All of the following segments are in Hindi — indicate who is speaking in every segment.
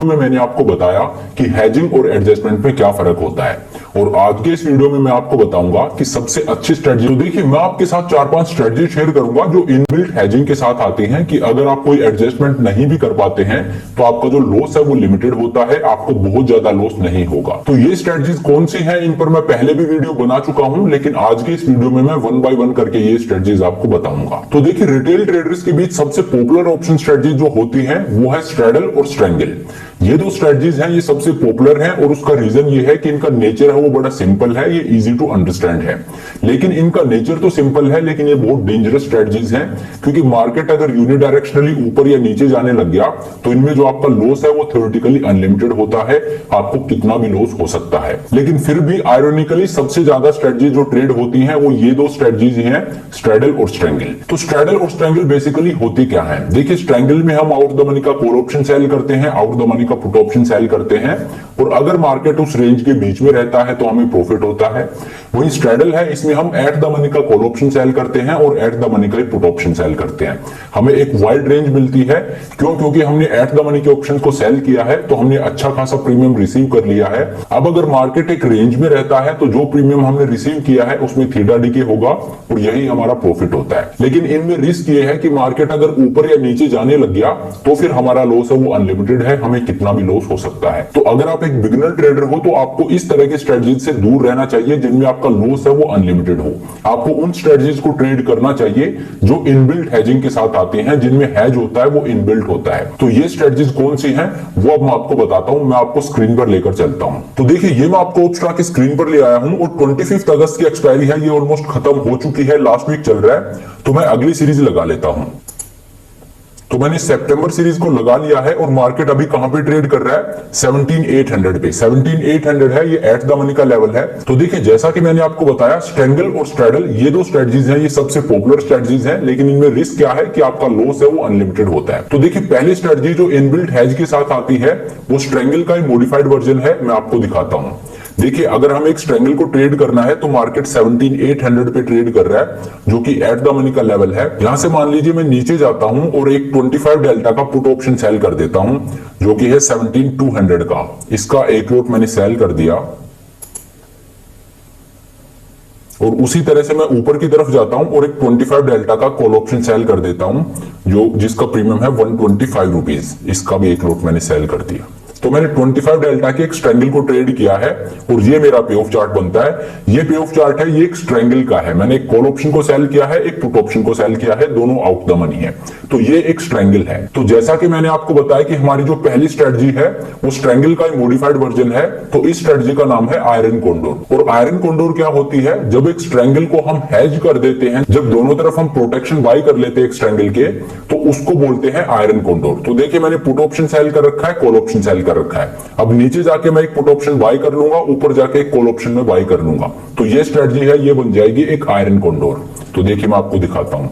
Speaker 1: में मैंने आपको बताया कि हेजिंग और एडजस्टमेंट में क्या फर्क होता है, और आज के इस वीडियो में मैं आपको बताऊंगा कि सबसे अच्छी स्ट्रेटजी। तो देखिए, मैं आपके साथ 4-5 स्ट्रेटजी शेयर करूंगा जो इनबिल्ट हेजिंग के साथ आती हैं कि अगर आप कोई एडजस्टमेंट नहीं भी कर पाते हैं तो आपका जो लॉस है वो लिमिटेड होता है, आपको बहुत ज्यादा लॉस नहीं होगा। तो ये स्ट्रेटजीज कौन सी है, इन पर मैं पहले भी वीडियो बना चुका हूं, लेकिन आज के इस वीडियो में मैं 1 बाय 1 करके ये स्ट्रेटजीज आपको बताऊंगा। तो देखिए, रिटेल ट्रेडर्स के बीच सबसे पॉपुलर ऑप्शन स्ट्रेटजी जो होती है वो है स्ट्रैडल और स्ट्रेंगल। ये दो स्ट्रेटजीज हैं, ये सबसे पॉपुलर हैं, और उसका रीजन ये है कि इनका नेचर है वो बड़ा सिंपल है, ये इजी टू अंडरस्टैंड है। लेकिन इनका नेचर तो सिंपल है, लेकिन ये बहुत डेंजरस स्ट्रेटजीज हैं, क्योंकि मार्केट अगर यूनिडायरेक्शनली ऊपर या नीचे जाने लग गया तो इनमें जो आपका लॉस है वो थ्योरेटिकली अनलिमिटेड होता है, आपको कितना भी लॉस हो सकता है। लेकिन फिर भी आयरोनिकली सबसे ज्यादा स्ट्रेटजी जो ट्रेड होती है वो ये दो स्ट्रेटजीज हैं, स्ट्रैडल और स्ट्रेंगल। तो स्ट्रैडल और स्ट्रेंगल बेसिकली होती क्या है? देखिए, स्ट्रेंगल में हम आउट द मनी का कॉल ऑप्शन सेल करते हैं, आउट द मनी का पुट ऑप्शन सेल करते हैं, और अगर मार्केट उस रेंज के बीच में रहता है तो हमें प्रॉफिट होता है। वही स्ट्रैडल है, इसमें हम एट द मनी का कॉल ऑप्शन सेल करते हैं और एट द मनी का पुट ऑप्शन सेल करते हैं। हमें एक वाइड रेंज मिलती है, क्यों? क्योंकि हमने एट द मनी के ऑप्शन को सेल किया है तो हमने अच्छा खासा प्रीमियम रिसीव कर लिया है। अब अगर मार्केट एक रेंज में रहता है तो जो प्रीमियम हमने रिसीव किया है उसमें थीटा डीके होगा और यही हमारा प्रॉफिट होता है। लेकिन इनमें रिस्क ये है कि मार्केट अगर ऊपर या नीचे जाने लग गया तो फिर हमारा लॉस है वो अनलिमिटेड है, हमें कितना भी लॉस हो सकता है। तो अगर आप एक बिगिनर ट्रेडर हो तो आपको इस तरह के स्ट्रेटजीज से दूर रहना चाहिए जिनमें आपका लॉस है वो अनलिमिटेड हो। आपको उन स्ट्रेटजीज को ट्रेड करना चाहिए जो इनबिल्ट हेजिंग के साथ आती हैं, जिनमें हेज होता है वो इनबिल्ट होता है। तो ये स्ट्रेटजीज कौन सी हैं वो अब मैं आपको बताता हूं, मैं आपको स्क्रीन पर लेकर चलता हूं। तो देखिए, ये मैं आपको ऑप्शन की स्क्रीन पर ले आया हूं और 25 अगस्त की एक्सपायरी है, ये ऑलमोस्ट खत्म हो चुकी है, लास्ट वीक चल रहा है, तो मैं अगली सीरीज लगा लेता हूं। तो मैंने सितंबर सीरीज को लगा लिया है और मार्केट अभी कहां पे ट्रेड कर रहा है? 17,800 पे। 17,800 है, ये एट द मनी का लेवल है। तो देखिए, जैसा कि मैंने आपको बताया, स्ट्रेंगल और स्ट्रैडल ये दो स्ट्रेटजीज हैं, ये सबसे पॉपुलर स्ट्रेटजीज हैं, लेकिन इनमें रिस्क क्या है कि आपका लॉस है वो अनलिमिटेड होता है। तो देखिए, पहली स्ट्रेटजी जो इनबिल्ट हेज के साथ आती है वो स्ट्रेंगल का मॉडिफाइड वर्जन है, मैं आपको दिखाता हूं। देखिए, अगर हम एक स्ट्रेंगल को ट्रेड करना है तो मार्केट 17,800 पे ट्रेड कर रहा है, जो कि एट द मनी का लेवल है। यहां से मान लीजिए मैं नीचे जाता हूं और एक 25 डेल्टा का पुट ऑप्शन सेल कर देता हूं, जो कि है 17,200 का। इसका एक लॉट मैंने सेल कर दिया और उसी तरह से मैं ऊपर की तरफ जाता हूं और एक 25 डेल्टा का कॉल ऑप्शन सेल कर देता हूं, जो जिसका प्रीमियम है 125 रुपीज। इसका भी एक लॉट मैंने सेल कर दिया। तो मैंने 25 डेल्टा के एक स्ट्रेंगल को ट्रेड किया है और ये मेरा पे ऑफ चार्ट बनता है। ये पे ऑफ चार्ट है, ये एक स्ट्रेंगल का है। मैंने एक कॉल ऑप्शन को सेल किया है, एक पुट ऑप्शन को सेल किया है, दोनों आउट द मनी है, तो ये एक स्ट्रेंगल है। तो जैसा कि मैंने आपको बताया कि हमारी जो पहली स्ट्रेटजी है वो स्ट्रेंगल का मॉडिफाइड वर्जन है, तो इस स्ट्रेटजी का नाम है आयरन कोंडोर। और आयरन कोंडोर क्या होती है? जब एक स्ट्रेंगल को हम हेज कर देते हैं, जब दोनों तरफ हम प्रोटेक्शन बाय कर लेते हैं एक स्ट्रेंगल के, तो उसको बोलते हैं आयरन कोंडोर। तो देखिए, मैंने पुट ऑप्शन सेल कर रखा है, कॉल ऑप्शन सेल कर रखा है। अब नीचे जाके मैं एक पुट ऑप्शन बाय कर लूंगा, ऊपर जाके एक कॉल ऑप्शन में बाय कर लूंगा, तो ये स्ट्रेटजी है, ये बन जाएगी एक आयरन कोंडोर। तो देखिए, मैं आपको दिखाता हूं।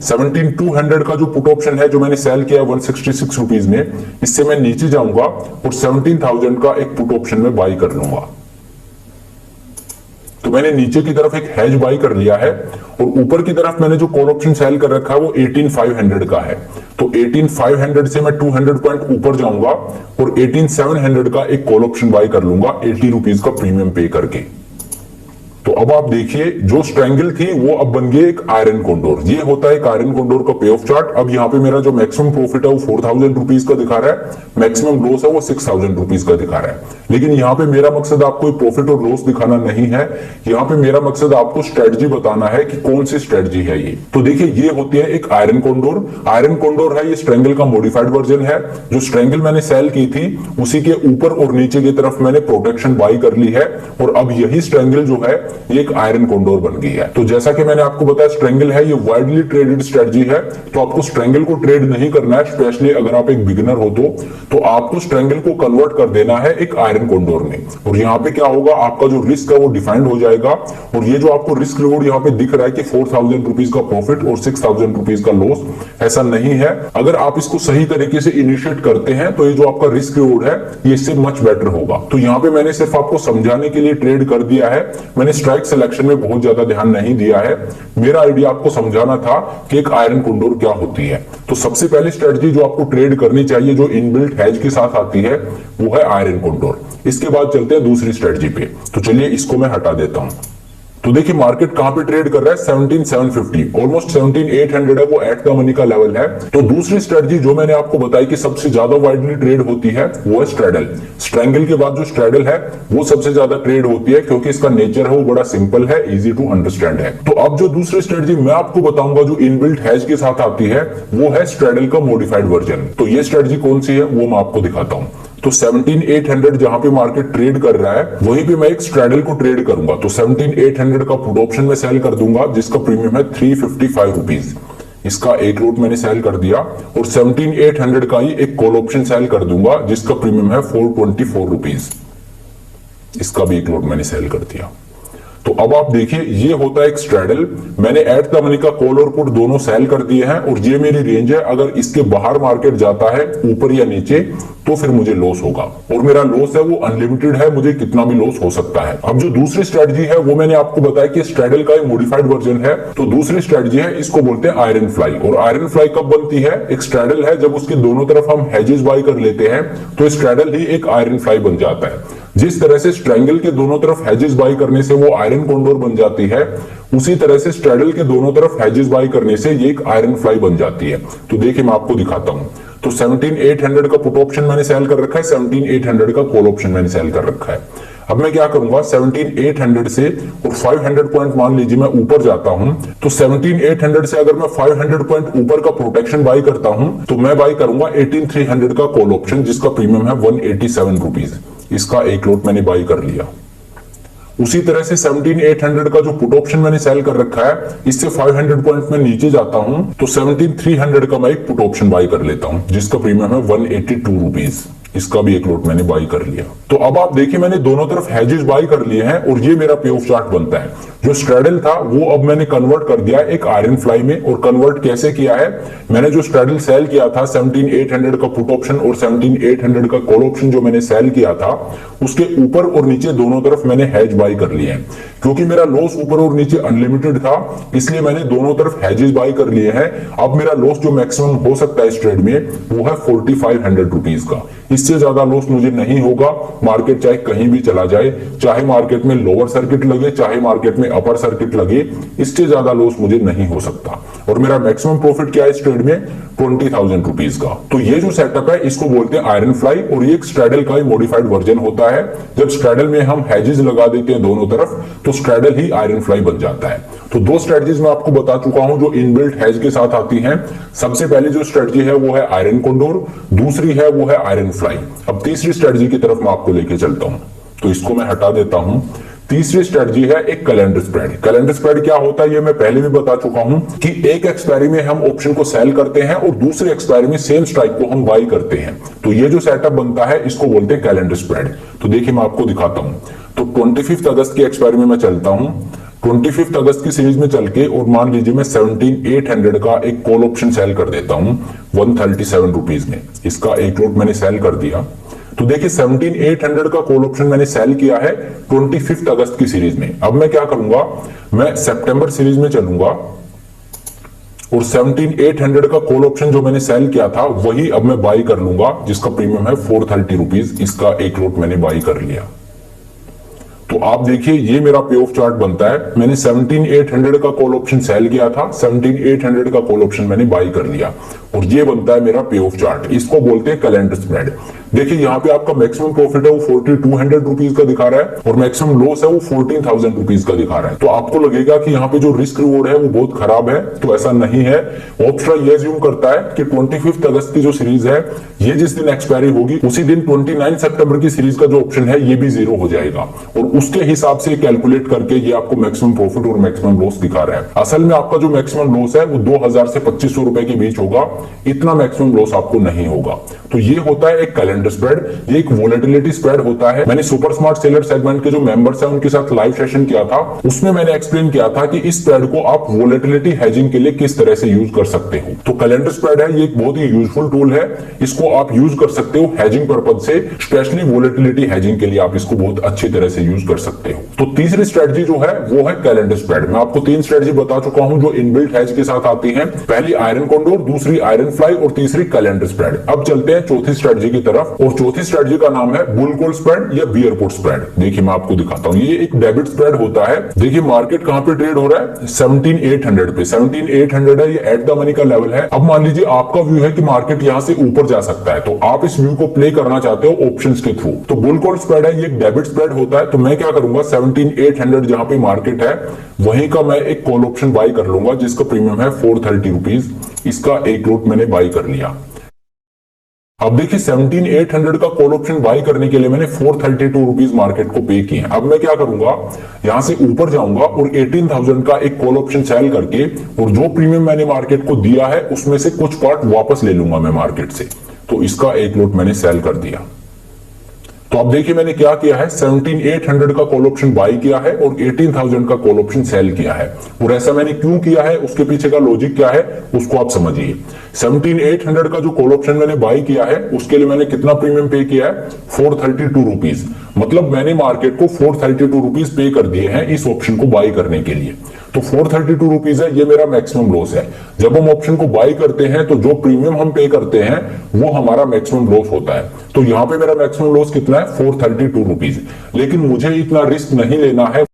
Speaker 1: 17,200 का जो पुट ऑप्शन है जो मैंने सेल किया 166 रुपीज में, इससे मैं नीचे जाऊंगा और 17,000 का एक पुट ऑप्शन में बाय कर लूंगा। तो मैंने नीचे की तरफ एक हेज बाय कर लिया है और ऊपर की तरफ मैंने जो कॉल ऑप्शन सेल कर रखा है वो 18,500 का है। तो 18,500 से मैं 200 पॉइंट ऊपर जाऊंगा और 18,700 का एक कॉल ऑप्शन बाय कर लूंगा 80 रुपीज का प्रीमियम पे करके। तो अब आप देखिए, जो स्ट्रेंगल थी वो अब बन गई एक आयरन कोंडोर। ये होता है एक आयरन कोंडोर का पे ऑफ चार्ट। अब यहाँ पे मेरा जो मैक्सिमम प्रॉफिट है वो 4,000 रुपीज का दिखा रहा है, मैक्सिमम लॉस है वो 6,000 रुपीज का दिखा रहा है। लेकिन यहाँ पे मेरा मकसद आपको प्रॉफिट और लॉस दिखाना नहीं है, यहाँ पे मेरा मकसद आपको स्ट्रेटजी बताना है कि कौन सी स्ट्रेटजी है ये। तो देखिए, ये होती है एक आयरन कोंडोर। आयरन कोंडोर है, ये स्ट्रेंगल का मॉडिफाइड वर्जन है। जो स्ट्रेंगल मैंने सेल की थी उसी के ऊपर और नीचे की तरफ मैंने प्रोटेक्शन बाय कर ली है, और अब यही स्ट्रेंगल जो है ये एक आयरन कोंडोर बन गई है। तो जैसा कि मैंने आपको बताया, स्ट्रेंगल है, ये वाइडली ट्रेडेड स्ट्रेटजी है, तो आपको स्ट्रेंगल को ट्रेड नहीं करना है, स्पेशली अगर आप एक बिगिनर हो तो आपको स्ट्रेंगल को कन्वर्ट कर देना है एक आयरन कोंडोर में। और यहाँ पे क्या होगा, आपका जो रिस्क है वो डिफाइंड हो जाएगा, और ये जो आपको रिस्क रिवॉर्ड यहाँ पे दिख रहा है कि 4,000 रुपीज का प्रॉफिट और 6,000 रुपीज का लॉस, ऐसा नहीं है। अगर आप इसको सही तरीके से इनिशिएट करते हैं तो ये जो आपका रिस्क रिवॉर्ड है ये इससे मच बेटर होगा। तो यहाँ पे मैंने सिर्फ आपको समझाने के लिए ट्रेड कर दिया है, मैंने स्ट्राइक सिलेक्शन में बहुत ज्यादा ध्यान नहीं दिया है। मेरा आइडिया आपको समझाना था कि एक आयरन कोंडोर क्या होती है। तो सबसे पहली स्ट्रेटजी जो आपको ट्रेड करनी चाहिए जो इनबिल्ट हेज के साथ आती है वो है आयरन कोंडोर। इसके बाद चलते हैं दूसरी स्ट्रेटजी पे। तो चलिए इसको मैं हटा देता हूं। तो देखिए मार्केट कहां पे ट्रेड कर रहा है, 17,750, ऑलमोस्ट 17,800 है, वो एट द मनी का लेवल है। तो दूसरी स्ट्रेटजी जो मैंने आपको बताई कि सबसे ज्यादा वाइडली ट्रेड होती है वो है स्ट्रैडल। स्ट्रैंगल के बाद जो स्ट्रैडल है वो सबसे ज्यादा ट्रेड होती है क्योंकि इसका नेचर है वो बड़ा सिंपल है, इजी टू अंडरस्टैंड है। तो अब जो दूसरी स्ट्रेटजी मैं आपको बताऊंगा जो इनबिल्ट हैज के साथ आती है वो है स्ट्रैडल का मॉडिफाइड वर्जन। तो ये स्ट्रेटजी कौन सी है वो मैं आपको दिखाता हूं। तो 17,800 जहां पे मार्केट ट्रेड कर रहा है वहीं पे मैं एक स्ट्रैडल को ट्रेड करूंगा। तो 17,800 का पुट ऑप्शन में सेल कर दूंगा जिसका प्रीमियम है 355 रुपीज। इसका एक लॉट मैंने सेल कर दिया और 17,800 का ही एक कॉल ऑप्शन सेल कर दूंगा जिसका प्रीमियम है 424 रुपीज। इसका भी एक लॉट मैंने सेल कर दिया। तो अब आप देखिए ये होता है एक स्ट्रैडल। मैंने एट द मनी का कॉल और पुट दोनों सेल कर दिए हैं और ये मेरी रेंज है। अगर इसके बाहर मार्केट जाता है ऊपर या नीचे तो फिर मुझे लॉस होगा और मेरा लॉस है वो अनलिमिटेड है, मुझे कितना भी लॉस हो सकता है। अब जो दूसरी स्ट्रेटजी है वो मैंने आपको बताया कि स्ट्रैडल का मॉडिफाइड वर्जन है। तो दूसरी स्ट्रेटजी है, इसको बोलते हैं आयरन फ्लाई। और आयरन फ्लाई कब बनती है, एक स्ट्रैडल है जब उसके दोनों तरफ हम हेजेस बाय कर लेते हैं तो स्ट्रैडल ही एक आयरन फ्लाई बन जाता है। जिस तरह से स्ट्रैंगल के दोनों तरफ हेजेस बाय करने से वो आयरन कोंडोर बन जाती है, उसी तरह से स्ट्रैडल के दोनों तरफ हेजेस बाय करने से ये एक आयरन फ्लाई बन जाती है। तो देखिए मैं आपको दिखाता हूं। तो 17,800 का पुट ऑप्शन मैंने सेल कर रखा है, 17,800 का कॉल ऑप्शन मैंने सेल कर रखा है। अब मैं क्या करूंगा, 17,800 से और 500 पॉइंट मान लीजिए मैं ऊपर जाता हूं। तो 17,800 से अगर मैं 500 पॉइंट ऊपर का प्रोटेक्शन बाय करता हूं तो मैं बाय करूंगा 18,300 का कॉल ऑप्शन जिसका प्रीमियम है 187 रुपीज। इसका एक लॉट मैंने बाय कर लिया। उसी तरह से 17,800 का जो पुट ऑप्शन मैंने सेल कर रखा है इससे 500 पॉइंट में नीचे जाता हूं तो 17,300 का मैं एक पुट ऑप्शन बाय कर लेता हूं जिसका प्रीमियम है 182 रुपीज। इसका भी एक लॉट मैंने बाय कर लिया। तो अब आप देखिए मैंने दोनों तरफ हेजेस बाय कर लिए हैं और ये मेरा पे ऑफ चार्ट बनता है। जो स्ट्रैडल था वो अब मैंने कन्वर्ट कर दिया एक आयरन फ्लाई में। और कन्वर्ट कैसे किया है, मैंने जो स्ट्रैडल सेल किया था 17,800 का पुट ऑप्शन और 17,800 का कॉल ऑप्शन जो मैंने सेल किया था उसके ऊपर और नीचे दोनों तरफ मैंने हेज बाय कर लिए हैं। क्योंकि मेरा लॉस ऊपर और नीचे अनलिमिटेड था इसलिए मैंने दोनों तरफ हेजेस बाय कर लिए हैं। अब मेरा लॉस जो मैक्सिमम हो सकता है इस ट्रेड में वो है 4,500 रुपीज का। इससे ज्यादा लॉस मुझे नहीं होगा। मार्केट चाहे कहीं भी चला जाए, चाहे मार्केट में लोअर सर्किट लगे चाहे मार्केट में अपर सर्किट लगे, इससे ज्यादा लॉस मुझे नहीं हो सकता। और मेरा मैक्सिमम प्रॉफिट क्या है इस ट्रेड में, 20,000 रुपीज का। तो ये जो सेटअप है इसको बोलते हैं आयरन फ्लाई और ये एक स्ट्रैडल का ही मॉडिफाइड वर्जन होता है। जब स्ट्रैडल में हम हेजेस लगा देते हैं दोनों तरफ तो स्ट्रैडल ही आयरन फ्लाई बन जाता है। तो दो स्ट्रेटजीज मैं आपको बता चुका हूं जो इनबिल्ट हेज के साथ आती हैं। सबसे पहले जो स्ट्रेटजी है वो है आयरन कोंडोर, दूसरी है वो है आयरन फ्लाई। अब तीसरी स्ट्रेटजी की तरफ मैं आपको लेके चलता हूं। तो इसको मैं हटा देता हूं। तीसरी स्ट्रेटजी है एक कैलेंडर स्प्रेड। कैलेंडर स्प्रेड क्या होता है ये मैं पहले भी बता चुका हूं कि एक एक्सपायरी में हम ऑप्शन को सेल करते हैं और दूसरे एक्सपायरी में सेम स्ट्राइक को हम बाय करते हैं। तो ये जो सेटअप बनता है इसको बोलते हैं कैलेंडर स्प्रेड। तो देखिए मैं आपको दिखाता हूं। तो 25 अगस्त की एक्सपायरी में मैं चलता हूं। 25 अगस्त की सीरीज में चल के और मान लीजिए मैं 17,800 का एक कॉल ऑप्शन सेल कर देता हूं 137 रुपीज में। इसका एक लॉट मैंने सेल कर दिया। तो देखिए 17,800 का कॉल ऑप्शन मैंने सेल किया है 25 अगस्त की सीरीज में। अब मैं क्या करूंगा, मैं सितंबर सीरीज में चलूंगा और 17,800 का कॉल ऑप्शन जो मैंने सेल किया था वही अब मैं बाई कर लूंगा जिसका प्रीमियम है 430 रुपीज। इसका एक लॉट मैंने बाई कर लिया। तो आप देखिए ये मेरा पे ऑफ चार्ट बनता है। मैंने 17,800 का कॉल ऑप्शन सेल किया था, 17,800 का कॉल ऑप्शन मैंने बाई कर लिया और ये बनता है मेरा पे ऑफ चार्ट। इसको बोलते हैं कैलेंडर स्प्रेड। देखिए यहाँ पे आपका मैक्सिमम प्रॉफिट है वो 4,200 रुपीज का दिखा रहा है और मैक्सिमम लॉस है वो 14,000 रुपीज का दिखा रहा है। तो आपको लगेगा कि यहाँ पे जो रिस्क रिवॉर्ड है वो बहुत खराब है, तो ऐसा नहीं है। ऑप्शा ये अज्यूम करता है कि 25 अगस्त की जो सीरीज है ये जिस दिन एक्सपायरी होगी उसी दिन 29 सितंबर की सीरीज का जो ऑप्शन है ये भी जीरो हो जाएगा और उसके हिसाब से कैलकुलेट करके ये आपको मैक्सिमम प्रॉफिट और मैक्सिमम लॉस दिखा रहा है। असल में आपका जो मैक्सिमम लॉस है वो 2,000 से 2,500 रुपए के बीच होगा, इतना मैक्सिमम लॉस आपको नहीं होगा। तो ये होता है एक कैलेंडर कैलेंडर स्प्रेड। ये एक वोलेटिलिटी स्प्रेड होता है। मैंने सुपर स्मार्ट सेलर सेगमेंट के जो मेंबर्स हैं उनके साथ लाइव सेशन किया था, उसमें मैंने एक्सप्लेन किया था कि इस स्प्रेड को आप वोलेटिलिटी हेजिंग के लिए किस तरह से यूज कर सकते हो। तो कैलेंडर स्प्रेड है, ये एक बहुत ही यूजफुल टूल है। इसको आप यूज कर सकते हो हेजिंग पर्पज से, स्पेशली वोलेटिलिटी हेजिंग के लिए आप इसको बहुत अच्छी तरह से यूज कर सकते हो। तो तीसरी स्ट्रेटजी जो है वो है कैलेंडर स्प्रेड। मैं आपको 3 स्ट्रेटजी बता चुका हूं जो इनबिल्ट हेज के साथ आती हैं। पहली आयरन कॉन्डोर, दूसरी आयरन फ्लाई और तीसरी कैलेंडर स्प्रेड। अब चलते हैं चौथी स्ट्रेटजी की तरफ, और चौथी स्ट्रेटजी का नाम है बुल कॉल स्प्रेड या बियर पुट स्प्रेड। देखिए मैं आपको दिखाता हूं, ये एक डेबिट स्प्रेड होता है। देखिए मार्केट कहां पे ट्रेड हो रहा है, 17,800 पे। 17,800 है, ये एट द मनी का लेवल है। अब मान लीजिए आपका व्यू है कि मार्केट यहां से ऊपर जा सकता है, तो आप इस व्यू को प्ले करना चाहते हो ऑप्शंस के थ्रू। तो बुल कॉल स्प्रेड है, ये एक डेबिट स्प्रेड होता है। तो मैं क्या करूंगा, 17,800 जहां पे मार्केट है वहीं का मैं एक कॉल ऑप्शन बाई कर लूंगा जिसका प्रीमियम है 430 रुपीज। इसका एक लॉट मैंने बाई कर लिया। अब देखिए 17,800 का कॉल ऑप्शन बाई करने के लिए मैंने 432 रुपीज मार्केट को पे किए। अब मैं क्या करूंगा, यहां से ऊपर जाऊंगा और 18,000 का एक कॉल ऑप्शन सेल करके, और जो प्रीमियम मैंने मार्केट को दिया है उसमें से कुछ पार्ट वापस ले लूंगा मैं मार्केट से। तो इसका एक लॉट मैंने सेल कर दिया। तो अब देखिए मैंने क्या किया है, 17,800 का कॉल ऑप्शन बाई किया है और 18,000 का कॉल ऑप्शन सेल किया है। और ऐसा मैंने क्यों किया है, उसके पीछे का लॉजिक क्या है उसको आप समझिए। 17,800 का जो कॉल ऑप्शन मैंने बाई किया है उसके लिए मैंने कितना प्रीमियम पे किया है, 432 रुपीज। मतलब मैंने मार्केट को 432 रुपीज पे कर दिए हैं इस ऑप्शन को बाई करने के लिए। तो 432 रुपीज है, ये मेरा मैक्सिमम लॉस है। जब हम ऑप्शन को बाई करते हैं तो जो प्रीमियम हम पे करते हैं वो हमारा मैक्सिमम लॉस होता है। तो यहां पे मेरा मैक्सिमम लॉस कितना है, 432 रुपीज। लेकिन मुझे इतना रिस्क नहीं लेना है,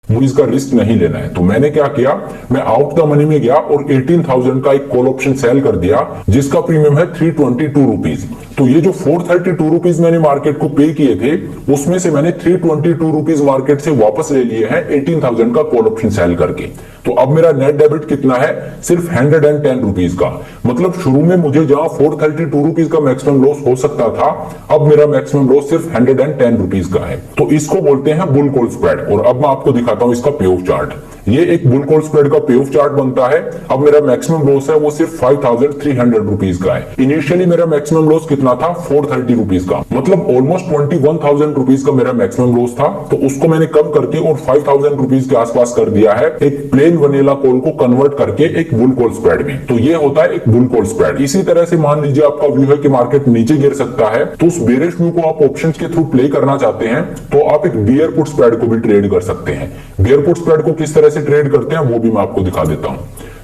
Speaker 1: मुझे इसका रिस्क नहीं लेना है। तो मैंने क्या किया, मैं आउट द मनी में गया और 18,000 का एक कॉल ऑप्शन सेल कर दिया जिसका प्रीमियम है 322 रुपीज। तो ये जो 432 रुपीज मैंने मार्केट को पे किए थे उसमें से मैंने 322 रुपीज मार्केट से वापस ले लिए हैं 18,000 का कॉल ऑप्शन सेल करके। तो अब मेरा नेट डेबिट कितना है, सिर्फ 110 रुपीज का। मतलब शुरू में मुझे जहां 432 रुपीज का मैक्सिमम लॉस हो सकता था, अब मेरा मैक्सिमम लॉस सिर्फ 110 रुपीज का है। तो इसको बोलते हैं बुल कॉल स्प्रेड। और अब मैं आपको दिखाता हूं इसका पे ऑफ चार्ट। ये एक बुल कॉल स्प्रेड का पे ऑफ चार्ट बनता है। अब मेरा मैक्सिमम लॉस है वो सिर्फ 5,300 रुपीज का है। इनिशियली मेरा मैक्सिमम लॉस कितना था, 430 रुपीज का। मतलब ऑलमोस्ट 21,000 रुपीज का मेरा मैक्सिमम लॉस था। तो उसको मैंने कम करके और 5,000 रुपीज के आसपास कर दिया है एक प्लेन वनीला कॉल को कन्वर्ट करके एक बुल कॉल स्प्रेड में। तो ये होता है एक बुल कॉल स्प्रेड। इसी तरह से मान लीजिए आपका व्यू है कि मार्केट नीचे गिर सकता है, तो उस बेरिश व्यू को आप ऑप्शंस के थ्रू प्ले करना चाहते हैं तो आप एक बियर पुट स्प्रेड को भी ट्रेड कर सकते हैं। बियर पुट स्प्रेड को किस तरह से ट्रेड करते हैं वो भी मैं आपको दिखा देता हूं।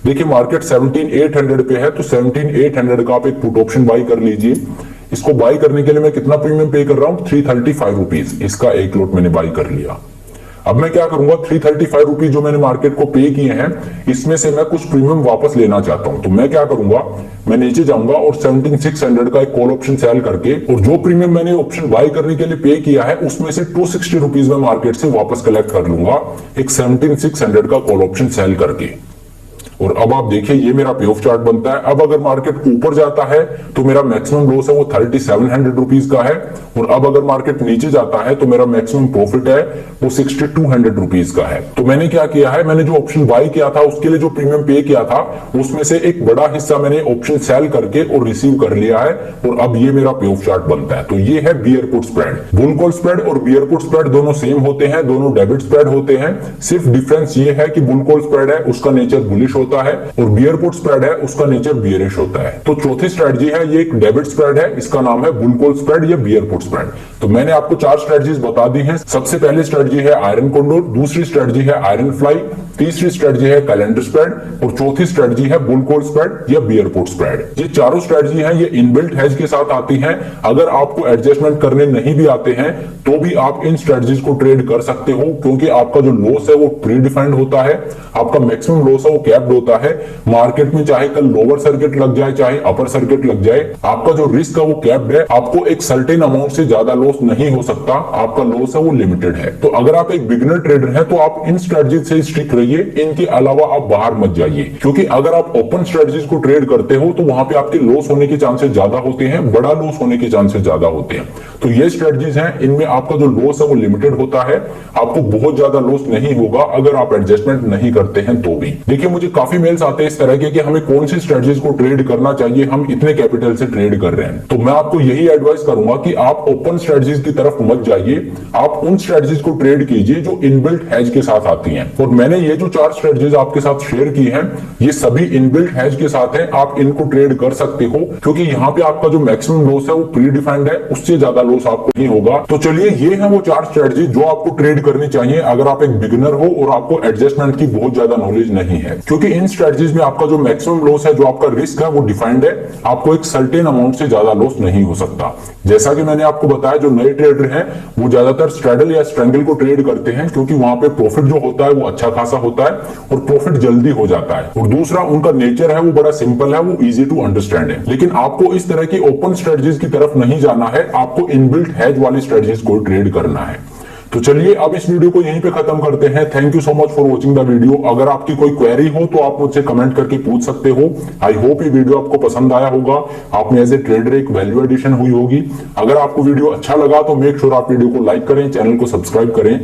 Speaker 1: देखिए मार्केट 17,800 पे है, तो 17,800 का आप एक पुट ऑप्शन बाई कर लीजिए। इसको बाई करने के लिए मैं कितना प्रीमियम पे कर रहा हूं, 335 रुपीज। इसका एक लॉट मैंने बाई कर लिया। अब मैं क्या करूंगा, 335 रुपीज जो मैंने मार्केट को पे किए हैं इसमें से मैं कुछ प्रीमियम वापस लेना चाहता हूं। तो मैं क्या करूंगा, मैं नीचे जाऊंगा और 17,600 का एक कॉल ऑप्शन सेल करके, और जो प्रीमियम मैंने ऑप्शन बाई करने के लिए पे किया है उसमें से 260 रुपीज में मार्केट से वापस कलेक्ट कर लूंगा एक 17,600 का कॉल ऑप्शन सेल करके। और अब आप देखिए ये मेरा पे ऑफ चार्ट बनता है। अब अगर मार्केट ऊपर जाता है तो मेरा मैक्सिमम लॉस है वो 3,700 रुपीज का है, और अब अगर मार्केट नीचे जाता है तो मेरा मैक्सिमम प्रॉफिट है वो 6,200 रुपीज का है। तो मैंने क्या किया है, मैंने जो ऑप्शन बाई किया था उसके लिए जो प्रीमियम पे किया था उसमें से एक बड़ा हिस्सा मैंने ऑप्शन सेल करके और रिसीव कर लिया है, और अब ये मेरा पे ऑफ चार्ट बनता है। तो ये है beer put spread. Bull call spread और बियर पुट स्प्रेड दोनों सेम होते हैं, दोनों डेबिट स्प्रेड होते हैं। सिर्फ डिफरेंस ये है कि बुल कॉल स्प्रेड है उसका नेचर बुलिश होता है और बियर पुट स्प्रेड है उसका नेचर बियरिश होता है। तो चौथी स्ट्रेटजी है, ये एक डेबिट स्प्रेड है, इसका नाम है बुल कॉल स्प्रेड या बियर पुट स्प्रेड। तो मैंने आपको 4 स्ट्रेटजीज बता दी हैं। सबसे पहली स्ट्रेटजी है आयरन कॉन्डोर, दूसरी स्ट्रेटजी है आयरन फ्लाई, तीसरी स्ट्रेटजी है कैलेंडर स्प्रेड, और चौथी स्ट्रेटजी है बुल कॉल स्प्रेड या बियर पुट स्प्रेड। ये चारों स्ट्रेटजी है, ये इनबिल्ट हेज के साथ आती हैं। अगर आपको एडजस्टमेंट करने नहीं भी आते हैं तो भी आप इन स्ट्रेटजीज को ट्रेड कर सकते हो, क्योंकि आपका जो लॉस है वो प्री डिफाइंड होता है, आपका मैक्सिमम लॉस है वो कैप्ड होता है। मार्केट में चाहे कल लोअर सर्किट लग जाए चाहे अपर सर्किट लग जाए, आपका जो रिस्क है वो कैप्ड है। आपको एक सर्टेन अमाउंट से ज्यादा लॉस नहीं हो सकता, आपका लॉस है वो लिमिटेड है। तो अगर आप एक बिगिनर ट्रेडर हैं तो आप इन स्ट्रेटजी से स्ट्रिक्ट रहिए। चाहिए, इनके अलावा आप बाहर मत जाइए, क्योंकि अगर आप ओपन स्ट्रेटजीज को ट्रेड करते हो तो वहां पे आपके लॉस होने के चांसेस ज्यादा होते हैं, बड़ा लॉस होने के चांसेस ज्यादा होते हैं। तो ये स्ट्रेटजीज हैं, इनमें आपका जो लॉस है वो लिमिटेड होता है, आपको बहुत ज्यादा लॉस नहीं होगा अगर आप एडजस्टमेंट नहीं करते हैं तो भी। देखिए मुझे काफी मेल्स आते हैं इस तरह के कि हमें कौन सी स्ट्रेटजीज को ट्रेड करना चाहिए, हम इतने कैपिटल से ट्रेड कर रहे हैं। तो मैं आपको यही एडवाइस करूंगा कि आप ओपन स्ट्रेटजीज की तरफ मत जाइए, आप उन स्ट्रेटजीज को ट्रेड कीजिए जो इनबिल्ट हेज के साथ आती हैं। और मैंने ये जो 4 स्ट्रेटजीज आपके साथ शेयर की हैं, ये सभी इनबिल्ट हेज के साथ हैं, आप इनको ट्रेड कर सकते हो, क्योंकि यहाँ पे आपका जो मैक्सिमम लॉस है वो प्री डिफाइंड है, उससे ज्यादा लॉस आपको नहीं होगा। तो चलिए ये है वो 4 स्ट्रेटजी जो आपको ट्रेड करनी चाहिए अगर आप एक बिगिनर हो और आपको एडजस्टमेंट की बहुत ज्यादा नॉलेज नहीं है, क्योंकि इन स्ट्रेटजीज में आपका जो मैक्सिमम लॉस है, जो आपका रिस्क है वो डिफाइंड है, आपको एक सर्टेन अमाउंट से ज्यादा लॉस नहीं हो सकता। जैसा कि मैंने आपको बताया, जो नए ट्रेडर हैं वो ज्यादातर स्ट्रैडल या स्ट्रैंगल को ट्रेड करते हैं, क्योंकि वहां पे प्रॉफिट जो होता है वो अच्छा खासा होता है और प्रॉफिट जल्दी हो जाता है। और दूसरा, उनका नेचर है वो बड़ा सिंपल है, वो इजी टू अंडरस्टैंड है। लेकिन आपको इस तरह की ओपन स्ट्रेटजीज की तरफ नहीं जाना है, आपको इनबिल्ट हेज वाली स्ट्रेटजीज को ट्रेड करना है। तो चलिए अब इस वीडियो को यहीं पे खत्म करते हैं। Thank you so much for watching the video. अगर आपकी कोई क्वेरी हो तो आप मुझसे कमेंट करके पूछ सकते हो। आई होप ये वीडियो आपको पसंद आया होगा, आप में एज ए ट्रेडर एक वैल्यू एडिशन हुई होगी। अगर आपको वीडियो अच्छा लगा तो मेक श्योर आप वीडियो को लाइक करें, चैनल को सब्सक्राइब करें।